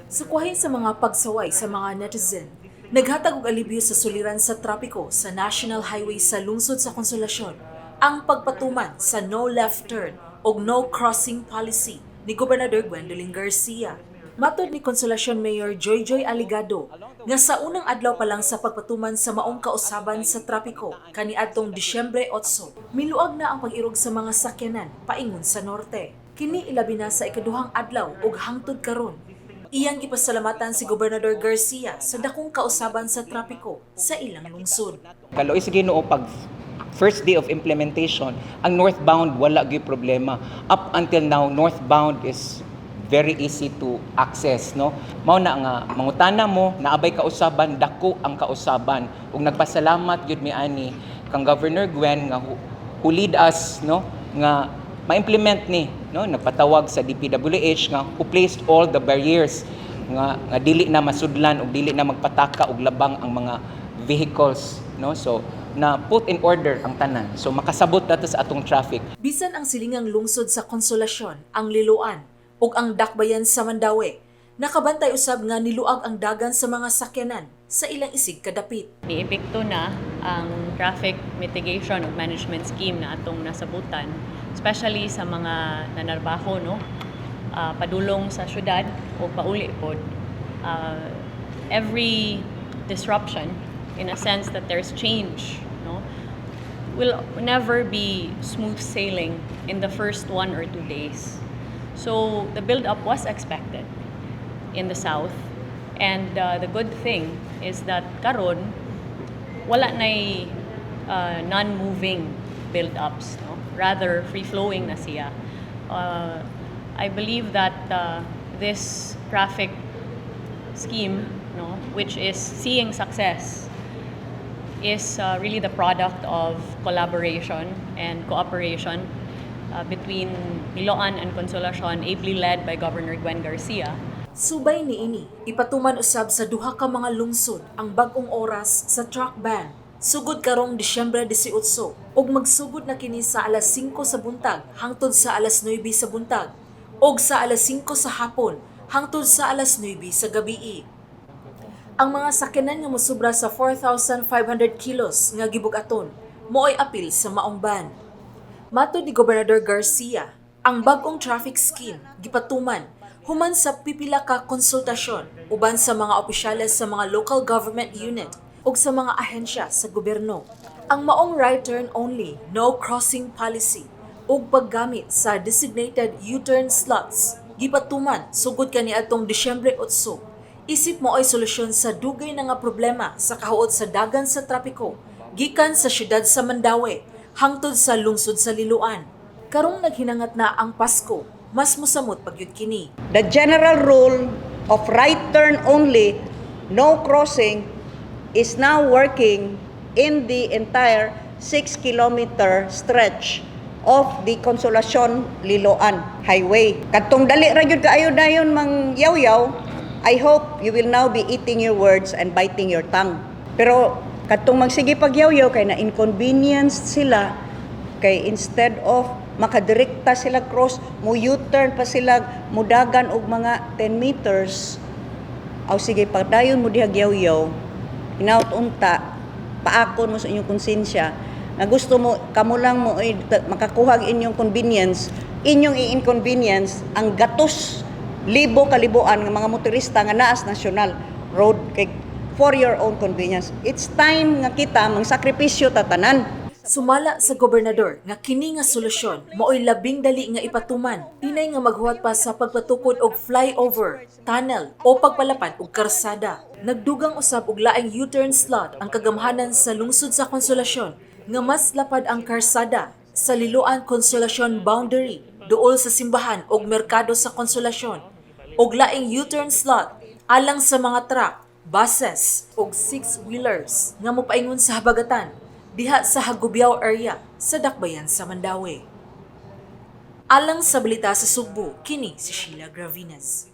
Sukwahi sa mga pagsaway sa mga netizen, naghatag og alibyo sa suliran sa trapiko sa National Highway sa lungsod sa Consolacion ang pagpatuman sa no left turn o no crossing policy ni Gobernador Gwendolyn Garcia. Matod ni Consolacion Mayor Joyjoy Aligado nga sa unang adlaw pa lang sa pagpatuman sa maong kausaban sa trapiko kaniadtong Disyembre 8, miluag na ang pag-irog sa mga sakyanan paingon sa norte. Kini ilabi na sa ikaduhang adlaw ug hangtod karon. Iyang gipasalamatan si Gobernador Garcia sa dakong kausaban sa trapiko sa ilang lungsod. Kaloy sa Ginoo pag first day of implementation, ang northbound wala gyud problema. Up until now, northbound is very easy to access, no? Mao na nga mangutana mo, naabay kausaban, dako ang kausaban. Ug nagpasalamat gyud mi ani kang Governor Gwen nga who lead us, no, nga ma-implement ni, no, nagpatawag sa DPWH nga who placed all the barriers nga dili na masudlan ug dili na magpataka og labang ang mga vehicles, no? So na put in order ang tanan. So makasabot nato sa atong traffic. Bisan ang silingang lungsod sa Consolacion, ang Liloan ug ang Dakbayan sa Mandaue, nakabantay usab nga niluag ang dagan sa mga sakyanan sa ilang isig kadapit. Niepekto na ang traffic mitigation ug management scheme na atong nasabutan, especially sa mga nanarbaho, no? Padulong sa syudad o pauli pod. Every disruption, in a sense that there's change, no, will never be smooth sailing in the first 1 or 2 days. So the build-up was expected in the south, and the good thing is that karon wala nay non-moving build-ups, no? Rather free-flowing na siya. I believe that this traffic scheme, no, which is seeing success, is really the product of collaboration and cooperation between Liloan and Consolacion, ably led by Governor Gwen Garcia. Subay niini, ipatuman usab sa duha ka mga lungsod ang bag-ong oras sa truck ban. Sugod karong Disyembre 18 ug magsugod na kini sa alas 5 sa buntag hangtod sa alas 9 sa buntag ug sa alas 5 sa hapon hangtod sa alas 9 sa gabii. Ang mga sakyanan nga mosubra sa 4,500 kilos nga gibug-aton mo'y apil sa maong ban. Matod ni Gobernador Garcia, ang bag-ong traffic scheme gipatuman human sa pipila ka konsultasyon uban sa mga opisyales sa mga local government unit ug sa mga ahensya sa gobyerno. Ang maong right turn only, no crossing policy ug paggamit sa designated U-turn slots gipatuman sugod kaniadtong Disyembre 8. Isip mo ay solusyon sa dugay na nga problema sa kahuot sa dagan sa trapiko gikan sa syudad sa Mandaue hangtod sa lungsod sa Liloan. Karong naghinangat na ang Pasko, mas mosamot pagyud kini. The general rule of right turn only, no crossing, is now working in the entire 6-kilometer stretch of the Consolacion Liloan Highway. Katong dali ra gyud kaayo dayon mang yaw-yaw, I hope you will now be eating your words and biting your tongue. Pero katong magsige pagyaw-yaw kay na inconvenience sila, kay instead of makadirekta sila cross, mo U-turn pa sila, mudagan og mga 10 meters. Aw sige pagdayon mo diha yaw-yaw, hinaut unta, paakon mo sa inyong konsensya na gusto mo kamo lang mo makakuha inyong convenience, inyong i-inconvenience ang gatos libo kalibuan ng mga motorista nga naas national road kay for your own convenience. It's time nga kita mangsakripisyo tatanan. Sumala sa gobernador nga kini nga solusyon mao'y labing dali nga ipatuman, inay nga maghuwat pa sa pagpatukod og flyover, tunnel o pagpalapad og karsada. Nagdugang usab og laing U-turn slot ang kagamhanan sa lungsod sa Consolacion nga mas lapad ang karsada sa Liloan Consolacion boundary duol sa simbahan og merkado sa Consolacion og laing U-turn slot alang sa mga truck, buses ug 6-wheelers nga mopaingon sa habagatan diha sa Hagubyaw area sa Dakbayan sa Mandaue. Alang sa balita sa Sugbo, kini si Sheila Gravinas.